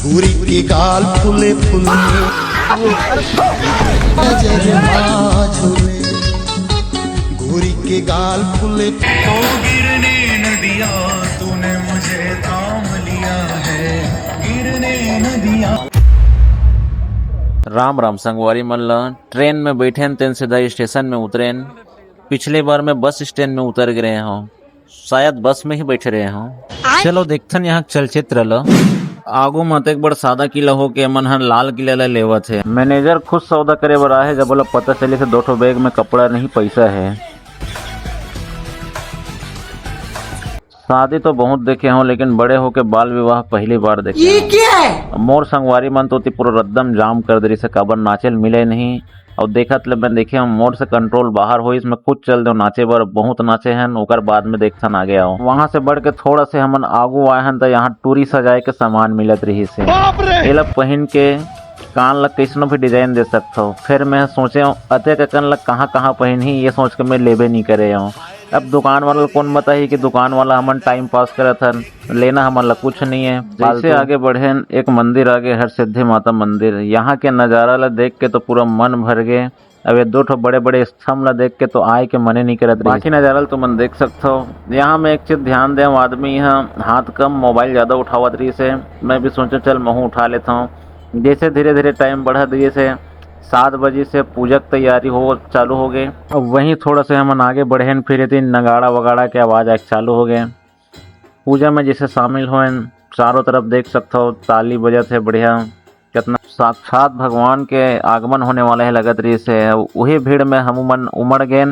गोरी के गाल फुले फुले नजर झूले गोरी के गाल फुले तो गिरने न दिया तूने मुझे थाम लिया है गिरने न दिया। राम राम संगवारी मल्ल ट्रेन में बैठे तेन सीधा स्टेशन में उतरे। पिछली बार मैं बस स्टैंड में उतर गए हूँ, शायद बस में ही बैठे रहे हूँ। चलो देखथन यहाँ चलचित्र ल आगू मत एक बड़ सादा किला हो के मन हर लाल किला ला लेवा थे। मैनेजर खुद सौदा करे बर आए जब बोला पता चले से 2 बैग में कपड़ा नहीं पैसा है। शादी तो बहुत देखे हूँ लेकिन बड़े होके बाल विवाह पहली बार देखे। ये क्या है? मोर संगवारी मन तो पूरा रद्दम जाम कर दे से काबर नाचेल मिले नहीं और देखत ले मैं देखे मोर से कंट्रोल बाहर हो इसमें कुछ चल दो नाचे बर बहुत नाचे हैं ओकर बाद में देखथन आ गया वहां से बढ़ के थोड़ा से हमन आगू आए हैं तो यहाँ टूरी सजाए के सामान मिलत रही से एला पहन के कान लग कैसनो भी डिजाइन दे सकता हूँ। फिर मैं सोचे अते के कन लग कहाँ पहन ही ये सोच के मैं लेबे नहीं करे हूँ। अब दुकान वाला कौन बताही कि दुकान वाला हमन टाइम पास करत हन लेना हमन ला कुछ नहीं है। जैसे आगे बढ़े एक मंदिर आगे हर सिद्धि माता मंदिर यहाँ के नजारा ला देख के तो पूरा मन भर गए। अब ये 2 बड़े बड़े स्तंभ ला देख के तो आए के मने नहीं करत। बाकी नजारा तो मन देख सकते हो। यहाँ में एक चीज ध्यान दे आदमी यहाँ हाथ कम मोबाइल ज्यादा उठावत रही से मैं भी सोचा चल महू उठा लेता हूँ। जैसे धीरे धीरे टाइम बढ़ा दिए से 7 बजे से पूजा की तैयारी हो चालू हो गए। अब वहीं थोड़ा से हम आगे बढ़े फिर तीन नगाड़ा वगाड़ा के आवाज आके चालू हो गए। पूजा में जैसे शामिल हुए चारों तरफ देख सकते हो ताली बजे थे बढ़िया कितना साक्षात भगवान के आगमन होने वाले है लगत रही से। वही भीड़ में हम मन उमड़ गए।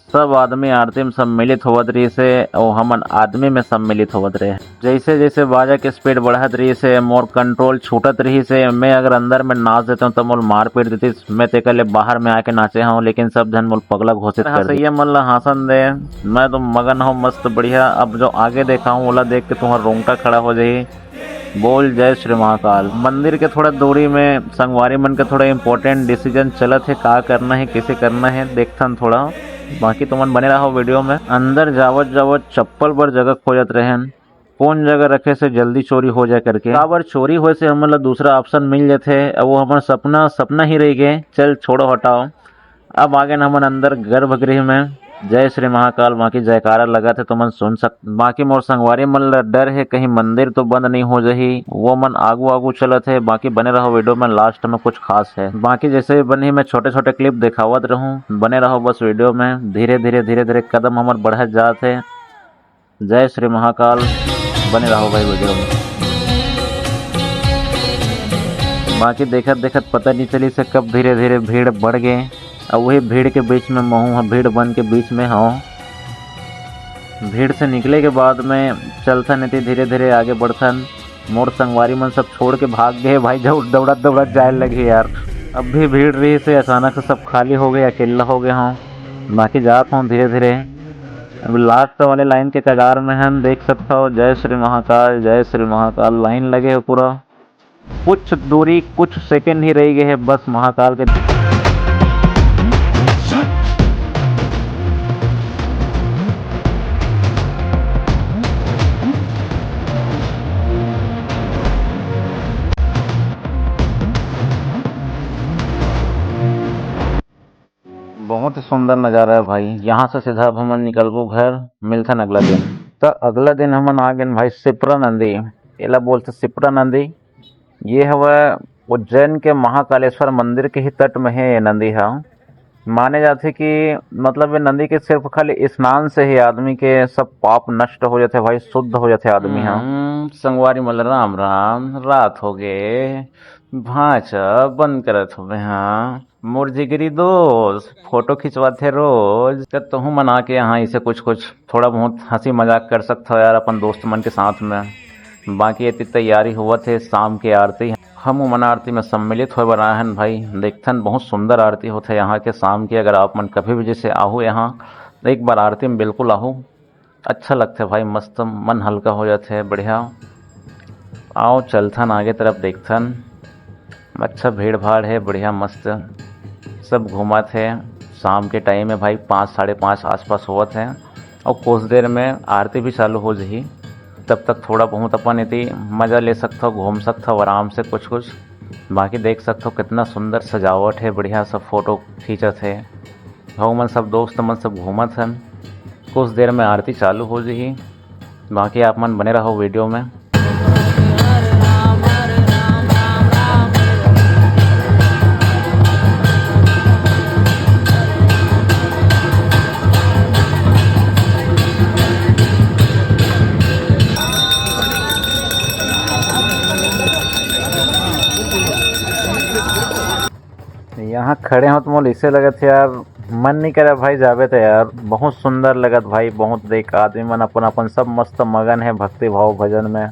सब आदमी आरती में सम्मिलित होवत रही से और हमन आदमी में सम्मिलित होवत रहे। जैसे जैसे बाजा के स्पीड बढ़त रही से मोर कंट्रोल छूटत रही से मैं अगर अंदर में नाच देता हूँ तो मोल मार पीट देती मैं ते ले बाहर में आके नाचे हूँ लेकिन सब जन मोल पगला घोषित कर दिया। मन ला हासन दे मैं तो मगन हूँ मस्त बढ़िया। अब जो आगे देखा हूँ ओला देख के तुम्हारा रोंगटा खड़ा हो जाये। बोल जय श्री महाकाल। मंदिर के थोड़ा दूरी में संगवारी मन के थोड़ा इम्पोर्टेंट डिसीजन चलत है का करना है कैसे करना है देखथन थोड़ा। बाकी तुमन बने रहो वीडियो में। अंदर जावत जावत चप्पल पर जगह खोजत रहन कौन जगह रखे से जल्दी चोरी हो जाए करके काबर चोरी हो से हमन ला दूसरा ऑप्शन मिल जाते वो हमारा सपना ही रह गए। चल छोड़ो हटाओ। अब आगे हमन अंदर गर्भगृह में जय श्री महाकाल बाकी जयकारा लगा थे तो मन सुन सक। बाकी मोर संगवारी मन ला डर है कहीं मंदिर तो बंद नहीं हो जाही वो मन आगू चलत है। बाकी बने रहो वीडियो में लास्ट में कुछ खास है। बाकी जैसे बनी मैं छोटे क्लिप दिखावत रहूं बने रहो बस वीडियो में। धीरे धीरे कदम हमार बढ़त जात है। जय श्री महाकाल बने रहो भाई वीडियो में। बाकी देखत पता नहीं चली से कब धीरे धीरे भीड़ बढ़ गए और वही भीड़ के बीच में महू भीड़ बन के बीच में हूँ। भीड़ से निकले के बाद में चलता नहीं धीरे धीरे आगे बढ़थन। मोर संगवारी मन सब छोड़ के भाग गए भाई जब दौड़त जाए लगे यार। अब भी भीड़ रही से अचानक से सब खाली हो गए अकेला हो गए हूँ। बाकी जात हूँ धीरे धीरे। अब लास्ट वाले लाइन के कगार में हम देख सकता हो जय श्री महाकाल लाइन लगे हो पूरा। कुछ दूरी कुछ सेकंड ही रह गए है बस महाकाल के। बहुत ही सुंदर नज़ारा है भाई। यहाँ से सीधा अब हमन निकलबो घर मिलथन अगला दिन। तो अगला दिन हमन आ गए भाई सिपरा नंदी। एला बोलते सिपरा नंदी। ये हवा उज्जैन के महाकालेश्वर मंदिर के ही तट में है। ये नंदी है माने जाते कि मतलब ये नंदी के सिर्फ खाली स्नान से ही आदमी के सब पाप नष्ट हो जाते भाई शुद्ध हो जाते आदमी। हाँ संगवारी मल राम रात हो गए भाषा बंद करत हो। हाँ मोर जिगरी दोस्त फोटो खिंचवाते रोज तो तुम मना के यहाँ इसे कुछ थोड़ा बहुत हंसी मजाक कर सकते हो यार अपन दोस्त मन के साथ में। बाकी इतनी तैयारी हुआ थे शाम की आरती हम मन आरती में सम्मिलित हो बना है भाई। देखथन बहुत सुंदर आरती होते है यहाँ के शाम की। अगर आप मन कभी भी जैसे आहू यहाँ तो एक बार आरती में बिल्कुल आहू अच्छा लगता है भाई। मस्त मन हल्का हो जाते है बढ़िया। आओ चलथन आगे तरफ देखथन। अच्छा भीड़ भाड़ है बढ़िया मस्त सब घूमा थे। शाम के टाइम में भाई 5 साढ़े 5 आसपास हुआ थे और कुछ देर में आरती भी चालू हो जाही। तब तक थोड़ा बहुत अपन इति मज़ा ले सकते हो, घूम सकते हो आराम से कुछ कुछ। बाकी देख सकते हो कितना सुंदर सजावट है, बढ़िया सब फोटो खींचत है। हम मन सब दोस्त मन सब घूमत हन। कुछ देर में आरती चालू हो जाही। बाकी आप मन बने रहो वीडियो में। यहाँ खड़े हो तो मोल इसे लगत है यार, मन नहीं करे भाई जावे तो यार। बहुत सुंदर लगत भाई, बहुत देख आदमी मन अपन अपन सब मस्त मगन है भक्ति भाव भजन में।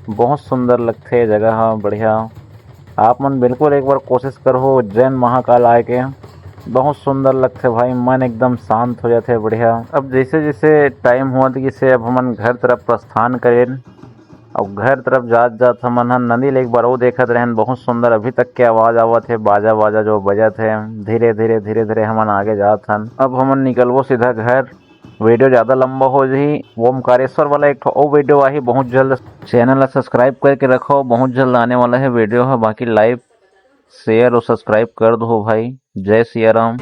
बहुत सुंदर लगते है जगह, हाँ बढ़िया। आप मन बिल्कुल एक बार कोशिश करो उज्जैन महाकाल आए के, बहुत सुंदर लगते भाई, मन एकदम शांत हो जाते बढ़िया। अब जैसे जैसे टाइम हुआ कि से अब हमन घर तरफ प्रस्थान करें। अब घर तरफ जात हमन नदी ले एक बार वो देखत रहन, बहुत सुंदर अभी तक के आवाज आवत है, बाजा बाजा जो बजत है। धीरे धीरे हमन आगे जात हन। अब हमन निकलबो सीधा घर। वीडियो ज़्यादा लंबा हो जाही। ओमकारेश्वर वाला एक वो वीडियो आई बहुत जल्द। चैनल ला सब्सक्राइब करके रखो, बहुत जल्द आने वाला है वीडियो है। बाकी लाइक शेयर और सब्सक्राइब कर दो भाई। जय सिया राम।